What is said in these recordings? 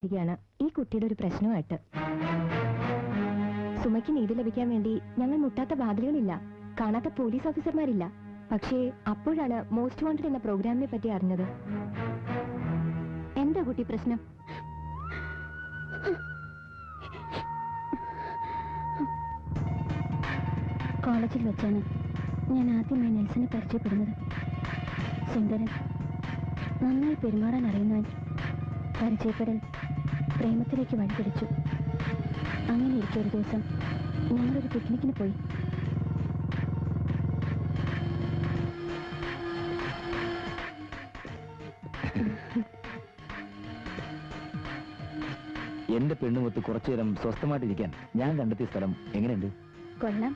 ഈ കുട്ടിയുടെ ഒരു പ്രശ്നമായിട്ട് സുമയ്ക്ക് നീതി ലഭിക്കാൻ വേണ്ടി ഞങ്ങൾ മുട്ടാത്ത വാതിലുകളില്ല, കാണാത്ത പോലീസ് ഓഫീസർമാരില്ല. പക്ഷേ അപ്പോഴാണ് മോസ്റ്റ് വാണ്ടഡ് എന്ന പ്രോഗ്രാമിനെ പറ്റി അറിഞ്ഞത്. എന്താ കുട്ടി പ്രശ്നം? കോളേജിൽ വെച്ചാണ് ഞാൻ ആദ്യമായി നെൽസനെ പരിചയപ്പെടുന്നത്. സുന്ദരൻ, നന്നായി പെരുമാറാൻ അറിയുന്നവൻ. പരിചയപ്പെടൽ പ്രേമത്തിലേക്ക് വഴിപിടിച്ചു. അങ്ങനെ ഇരിക്കും ഒരു ദിവസം ഞങ്ങളൊരു പിക്നിക്കിന് പോയി. എന്റെ പെണ്ണുമൊത്ത് കുറച്ചു നേരം സ്വസ്ഥമായിട്ടിരിക്കാൻ ഞാൻ കണ്ടെത്തിയ സ്ഥലം എങ്ങനെയുണ്ട്? കൊള്ളാം.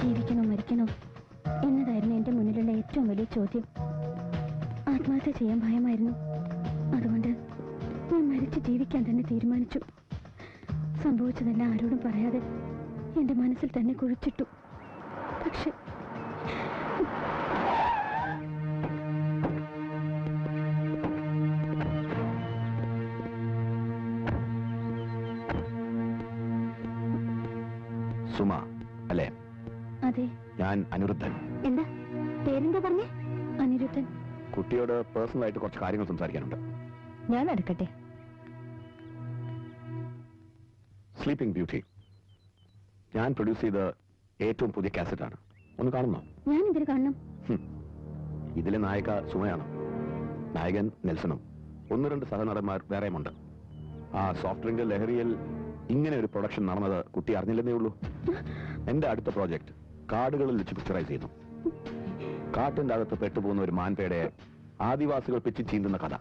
ജീവിക്കണോ മരിക്കണോ എന്നതായിരുന്നു എന്റെ മുന്നിലുള്ള ഏറ്റവും വലിയ ചോദ്യം. ആത്മഹത്യ ചെയ്യാൻ ഭയമായിരുന്നു. അതുകൊണ്ട് ഞാൻ മരിച്ച് ജീവിക്കാൻ തന്നെ തീരുമാനിച്ചു. സംഭവിച്ചതെല്ലാം ആരോടും പറയാതെ എന്റെ മനസ്സിൽ തന്നെ കുഴിച്ചിട്ടു. പക്ഷെ സുമ അല്ലേ? അതെ. ഞാൻ അനിരുദ്ധൻ. എന്താ പേരെന്താ പറഞ്ഞേ? അനിരുദ്ധൻ. കുട്ടിയോട് പേഴ്സണൽ ആയിട്ട് കുറച്ച് കാര്യങ്ങൾ സംസാരിക്കാനുണ്ട്. ഞാൻ എടുക്കട്ടെ. സ്ലീപ്പിംഗ് ബ്യൂട്ടി ഞാൻ പ്രൊഡ്യൂസ് ചെയ്ത ഏറ്റവും പുതിയ കാസറ്റാണ്. ഒന്ന് കാണുന്നോ? ഞാൻ ഇതിൽ കാണണം. ഇതിലെ നായിക സുമയാണ്, നായകൻ നെൽസണും, 1-2 സഹനടന്മാർ വേറെയുമുണ്ട്. ആ സോഫ്റ്റ് ഡ്രിങ്ക് ലഹരിയിൽ ഇങ്ങനെ ഒരു പ്രൊഡക്ഷൻ നടന്നത് കുട്ടി അറിഞ്ഞില്ലെന്നേ ഉള്ളൂ. എന്റെ അടുത്ത പ്രോജക്ട് കാടുകളിൽ വെച്ച് പിക്ചറൈസ് ചെയ്യുന്നു. കാട്ടിന്റെ അകത്ത് പെട്ടുപോകുന്ന ഒരു മാൻപേടയെ ആദിവാസികൾ പിച്ച് ചീന്തുന്ന കഥ.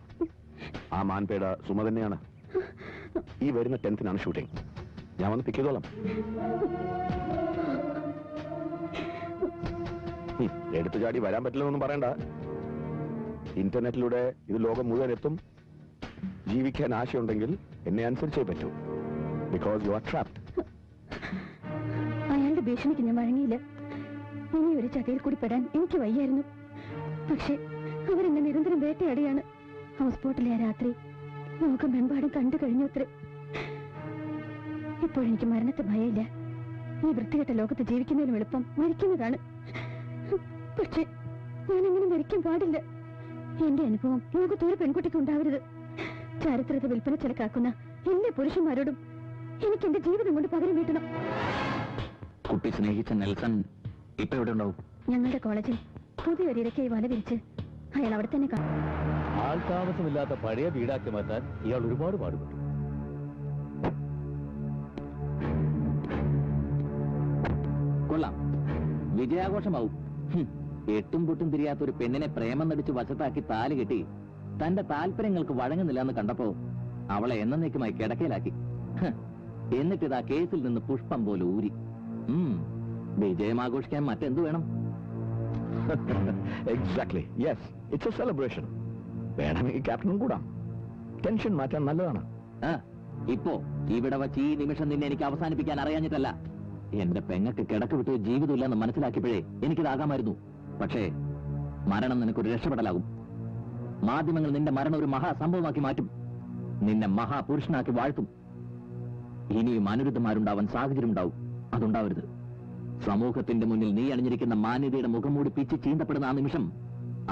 ആ മാൻപേട സുമ തന്നെയാണ്. ഈ വരുന്ന 10th ഷൂട്ടിംഗ്. ഞാൻ വന്ന് പിക്ക് ചെയ്തോളാം. എടുത്തു ചാടി വരാൻ പറ്റില്ലെന്നൊന്നും പറയണ്ട. ഇന്റർനെറ്റിലൂടെ ഇത് ലോകം മുഴുവൻ എത്തും. ജീവിക്കാൻ ആശയുണ്ടെങ്കിൽ എന്നെ അനുസരിച്ചേ പറ്റൂ. Because you are trapped. അയാളുടെ ഭീഷണിക്ക് ഞാൻ വഴങ്ങിയില്ല. ഇനി ഒരു ചതിയിൽ കൂടി പെടാൻ എനിക്ക് വയ്യായിരുന്നു. പക്ഷെ അവരെന്നെ നിരന്തരം വേട്ടയാടിയാണ്. ഹൗസ് ബോട്ടിലെ ആ രാത്രി ലോകമെമ്പാടും കണ്ടു കഴിഞ്ഞു അത്രേ. ഇപ്പോഴെനിക്ക് മരണത്തെ ഭയമില്ല. ഈ വൃത്തികെട്ട ലോകത്ത് ജീവിക്കുന്നതിനും എളുപ്പം മരിക്കുന്നതാണ്. പക്ഷെ ഞാനെങ്ങനെ മരിക്കാൻ പാടില്ല. എന്റെ അനുഭവം ലോകത്തൊരു പെൺകുട്ടിക്ക് ഉണ്ടാവരുത്. ചരിത്രത്തെ വിൽപ്പന ചിലക്കാക്കുന്ന എല്ലാ പുരുഷന്മാരോടും എനിക്ക് എന്റെ ജീവിതം കൊണ്ട് പകരം വീട്ടണം. കുട്ടി സ്നേഹിച്ച നെൽസൺ ഇപ്പൊ എവിടെ ഉണ്ടാവും? ഞങ്ങളുടെ കോളേജിൽ പുതിയൊരു ഇരക്കായി വല വിരിച്ച് അയാൾ അവിടെ തന്നെ കാണും. ആൾതാമസമില്ലാത്ത പഴയ വീടാക്കി മാറ്റാൻ ഇയാൾ ഒരുപാട് പാടുപെട്ടു. കൊള്ളാം, വിജയാഘോഷമാവും. എട്ടും പൊട്ടും തിരിയാത്ത ഒരു പെണ്ണിനെ പ്രേമം നടിച്ച് വശത്താക്കി താലി കെട്ടി തന്റെ താല്പര്യങ്ങൾക്ക് വഴങ്ങുന്നില്ല എന്ന് കണ്ടപ്പോ അവളെ എന്നേക്കുമായി കിടക്കയിലാക്കി. എന്നിട്ടിതാ കേസിൽ നിന്ന് പുഷ്പം പോലെ ഊരി. വിജയം ആഘോഷിക്കാൻ മറ്റെന്ത് വേണം? Exactly, yes, it's A celebration. വേണമെങ്കിൽ ക്യാപ്റ്റനും കൂടാം. ടെൻഷൻ മാറ്റാൻ നല്ലതാണ്. ഇപ്പോ ഇവിടെ വച്ച് ഈ നിമിഷം നിന്നെ എനിക്ക് അവസാനിപ്പിക്കാൻ അറിയാഞ്ഞിട്ടല്ല. എന്റെ പെങ്ങൾക്ക് കിടക്ക് വിട്ട് ജീവിതമില്ലെന്ന് മനസ്സിലാക്കിയപ്പോഴേ എനിക്കിതാകാമായിരുന്നു. പക്ഷേ മരണം നിനക്കൊരു രക്ഷപ്പെടലാകും. മാധ്യമങ്ങൾ നിന്റെ മരണം ഒരു മഹാസംഭവമാക്കി മാറ്റും. നിന്നെ മഹാപുരുഷനാക്കി വാഴ്ത്തും. ഇനിയും അനിരുദ്ധമാരുണ്ടാവാൻ സാഹചര്യം ഉണ്ടാവും. അതുണ്ടാവരുത്. സമൂഹത്തിന്റെ മുന്നിൽ നീ അണിഞ്ഞിരിക്കുന്ന മാന്യതയുടെ മുഖം മൂടി പിച്ച് ചീന്തപ്പെടുന്ന ആ നിമിഷം,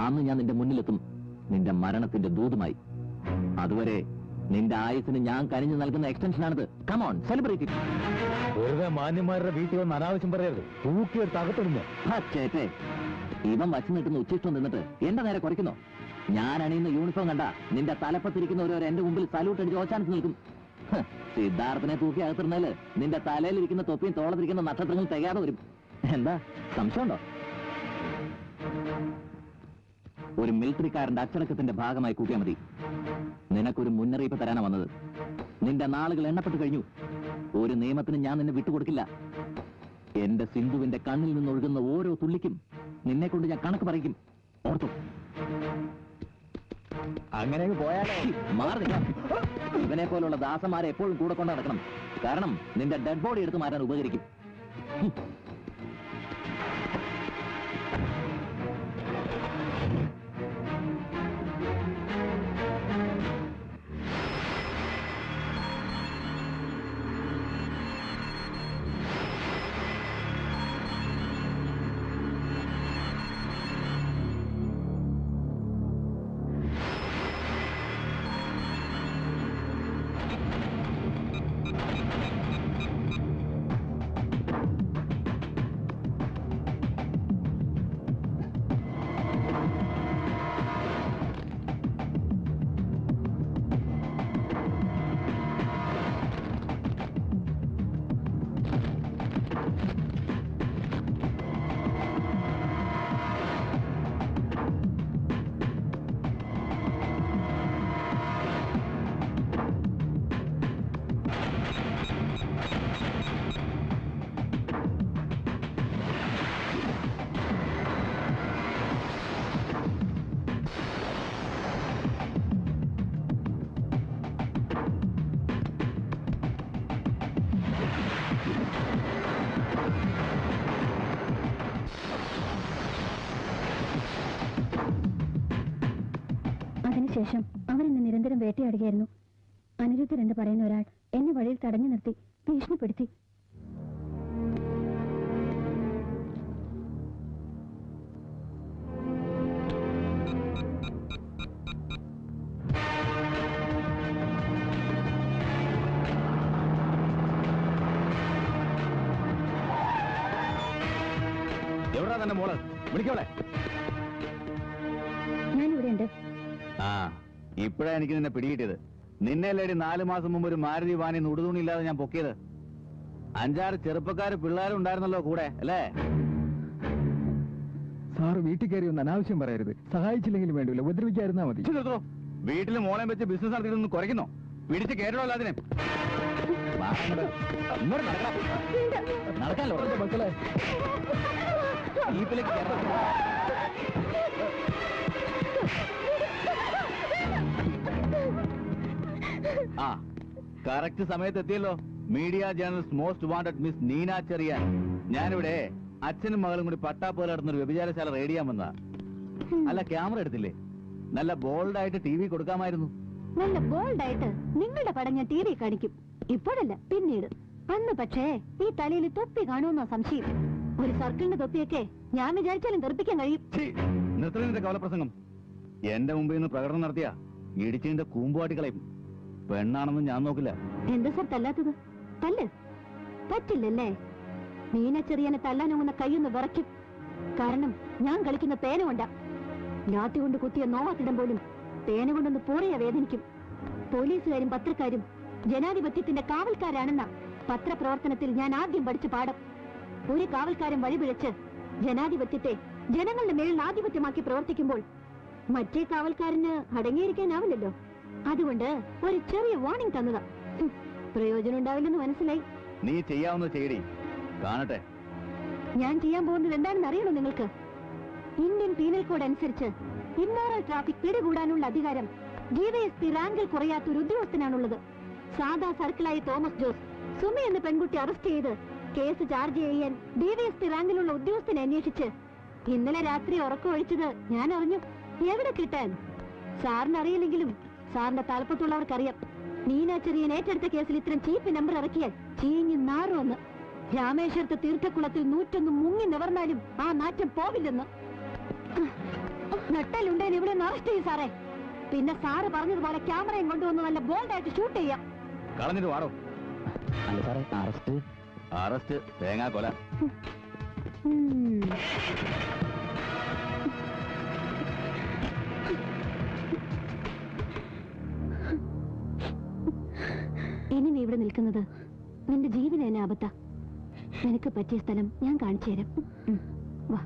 അന്ന് ഞാൻ നിന്റെ മുന്നിലെത്തും, നിന്റെ മരണത്തിന്റെ ദൂതുമായി. അതുവരെ നിന്റെ ആയുസിന് ഞാൻ കനിഞ്ഞു നൽകുന്ന എക്സ്റ്റൻഷനാണിത്. Come on, celebrate it. വെറുതെ മാന്യന്മാരുടെ വീട്ടിൽ വന്ന് അനാവശ്യം പറയരുത്. തൂക്കിയെടുത്ത് അകത്തിടുന്നു. ചേട്ടേ, ഇവൻ വച്ചു നിൽക്കുന്ന ഉച്ചിഷ്ടം നിന്നിട്ട് എന്റെ നേരെ കുറയ്ക്കുന്നോ? ഞാൻ അണിയുന്ന യൂണിഫോം കണ്ട നിന്റെ തലപ്പത്തിരിക്കുന്നവരോ എന്റെ മുമ്പിൽ സല്യൂട്ട് അടിച്ച് ഓച്ചാനിച്ച് നിൽക്കും. സിദ്ധാർത്ഥനെ തൂക്കി അകത്തിരുന്നാല് നിന്റെ തലയിലിരിക്കുന്ന തൊപ്പിയും തോളത്തിരിക്കുന്ന നക്ഷത്രങ്ങൾ തികയാതെ വരും. എന്താ സംശയമുണ്ടോ? ഒരു മിലിറ്ററിക്കാരന്റെ അച്ചടക്കത്തിന്റെ ഭാഗമായി കൂട്ടിയാൽ മതി. നിനക്കൊരു മുന്നറിയിപ്പ് തരാനാ വന്നത്. നിന്റെ നാളുകൾ എണ്ണപ്പെട്ടു കഴിഞ്ഞു. ഒരു നിയമത്തിന് ഞാൻ നിന്നെ വിട്ടുകൊടുക്കില്ല. എന്റെ സിന്ധുവിന്റെ കണ്ണിൽ നിന്നൊഴുകുന്ന ഓരോ തുള്ളിക്കും നിന്നെ കൊണ്ട് ഞാൻ കണക്ക് പറയിക്കും. ഓർത്തു. അങ്ങനെ പോയാലോ? മാറി. ഇവനെ പോലുള്ള ദാസന്മാരെ എപ്പോഴും കൂടെ കൊണ്ട് നടക്കണം. കാരണം നിന്റെ ഡെഡ് ബോഡി എടുത്ത് മാറ്റാൻ ഉപകരിക്കും. അതിനുശേഷം അവരെന്നെ നിരന്തരം വേട്ടയാടുകയായിരുന്നു. അനിരുദ്ധർ എന്ന് പറയുന്ന ഒരാൾ എന്നെ വഴിയിൽ തടഞ്ഞു നിർത്തി ഭീഷണിപ്പെടുത്തി. എവിടാ തന്നെ മോള്? വിളിക്കോളെ. ഞാനിവിടെ ഉണ്ട്. ആ, ഇപ്പഴാ എനിക്ക് നിന്നെ പിടികിട്ടിയത്. നിന്നെ ലേടി 4 മാസം മുമ്പ് ഒരു മാരുതി വാനി നുടുതൂണില്ലാതെ ഞാൻ പൊക്കിയത്. 5-6 ചെറുപ്പക്കാര് പിള്ളേരും ഉണ്ടായിരുന്നല്ലോ കൂടെ, അല്ലേ? സാറ് വീട്ടിൽ കയറി ഒന്ന് അനാവശ്യം പറയരുത്. സഹായിച്ചില്ലെങ്കിലും വേണ്ടില്ല, ഉപദ്രവിക്കാതിരുന്നാ മതി. വീട്ടിൽ മോളെ വെച്ച് ബിസിനസ് നടത്തിയിട്ടൊന്ന് കുറയ്ക്കുന്നോ? പിടിച്ച് കയറണല്ലോ അതിനെ. നടക്കാനല്ലോ മക്കളെ. ജീപ്പിലേക്ക് കയറാം. ആ, കറക്റ്റ് സമയത്ത് എത്തിയല്ലോ. Media journalist most wanted miss Neena Cherian. ഞാനിവിടെ അച്ഛനും മകളും കൂടി പട്ടാപ്പോലെ നടന്നൊരു വ്യഭിചാരശാല റേഡിയാൻ വന്നതാ. അല്ല, ക്യാമറ എടുത്തില്ലേ? നല്ല ബോൾഡായിട്ട് TV കൊടുക്കാമായിരുന്നു. നല്ല ബോൾഡായിട്ട് നിങ്ങളുടെ പടം ഞാൻ TV കാണിക്കും. ഇപ്പോഴല്ല, പിന്നീട്. അന്ന് പക്ഷേ ഈ തലയിൽ തൊപ്പി കാണുമെന്നോ സംശയം. ഒരു സർക്കിളിന്റെ തൊപ്പിയൊക്കെ ഞാൻ വിചാരിച്ചാലും തെറിപ്പിക്കാൻ കഴിയും. നിർത്തലിന്റെ കവലപ്രസംഗം. എന്റെ മുമ്പിൽ നിന്ന് പ്രകടനം നടത്തിയ ഇടിച്ചിന്റെ കൂമ്പുവാട്ടി കളയും. പെണ്ണാണെന്ന് ഞാൻ നോക്കില്ല. എന്താ സാർ തല്ലാത്തത്? തല്ല് പറ്റില്ലല്ലേ? നീന ചെറിയനെ തല്ലാനൊങ്ങുന്ന കൈയൊന്ന് വിറയ്ക്കും. കാരണം ഞാൻ കളിക്കുന്ന പേന കൊണ്ടാ. ലാത്തി കൊണ്ട് കുത്തിയ നോവാത്തിടം പോലും പേന കൊണ്ടൊന്ന് പൂറിയ വേദനിക്കും. പോലീസുകാരും പത്രക്കാരും ജനാധിപത്യത്തിന്റെ കാവൽക്കാരാണെന്ന പത്രപ്രവർത്തനത്തിൽ ഞാൻ ആദ്യം പഠിച്ച പാഠം. ഒരു കാവൽക്കാരൻ വഴിപിഴച്ച് ജനാധിപത്യത്തെ ജനങ്ങളുടെ മേളിൽ ആധിപത്യമാക്കി പ്രവർത്തിക്കുമ്പോൾ മറ്റേ കാവൽക്കാരന് അടങ്ങിയിരിക്കാനാവില്ലല്ലോ. അതുകൊണ്ട് ഒരു ചെറിയ വാർണിംഗ് തന്നതാ. പ്രയോജനം ഉണ്ടാവില്ലെന്ന് മനസ്സിലായി. നീ ചെയ്യാവുന്ന ചെയ്യടി, കാണട്ടെ. ഞാൻ ചെയ്യാൻ പോകുന്നത് എന്താണെന്ന് അറിയണോ നിങ്ങൾക്ക്? ഇന്ത്യൻ പീനൽ കോഡ് അനുസരിച്ച് ഇമ്മോറൽ ട്രാഫിക് പിടികൂടാനുള്ള അധികാരം DYSP റാങ്കിൽ കുറയാത്ത ഒരു ഉദ്യോഗസ്ഥനാണുള്ളത്. സാധാ സർക്കിളായ തോമസ് ജോസ് സുമി എന്ന പെൺകുട്ടി അറസ്റ്റ് ചെയ്ത് കേസ് ചാർജ് ചെയ്യാൻ DYSP റാങ്കിലുള്ള ഉദ്യോഗസ്ഥനെ അന്വേഷിച്ച് ഇന്നലെ രാത്രി ഉറക്കമൊഴിച്ചത് ഞാൻ അറിഞ്ഞു. എവിടെ കിട്ടാൻ? സാറിന് അറിയില്ലെങ്കിലും സാറിന്റെ താല്പര്യമുള്ളവർക്കറിയാം. നീന ചെറിയൻ ഏറ്റെടുത്ത കേസിൽ ഇത്രയും ചീപ്പ് നമ്പർ ഇറക്കിയാൽ ചീഞ്ഞു നാറുവെന്ന്. രാമേശ്വരത്ത് തീർത്ഥക്കുളത്തിൽ 101 മുങ്ങി നിവർന്നാലും ആ നാറ്റം പോവില്ലെന്ന്. നട്ടലുണ്ടേന് ഇവിടെ അറസ്റ്റ് ചെയ്യും സാറേ. പിന്നെ സാറ് പറഞ്ഞതുപോലെ ക്യാമറയും കൊണ്ടുവന്ന് നല്ല ബോൾഡായിട്ട് ഷൂട്ട് ചെയ്യാം. കളഞ്ഞിട്ട് വാടോ. അല്ല സാറേ, അറസ്റ്റ് തേങ്ങാ കൊല. ഇനി നീ ഇവിടെ നിൽക്കുന്നത് നിന്റെ ജീവന് തന്നെ ആപത്താ. നിനക്ക് പറ്റിയ സ്ഥലം ഞാൻ കാണിച്ചു തരാം. വാ.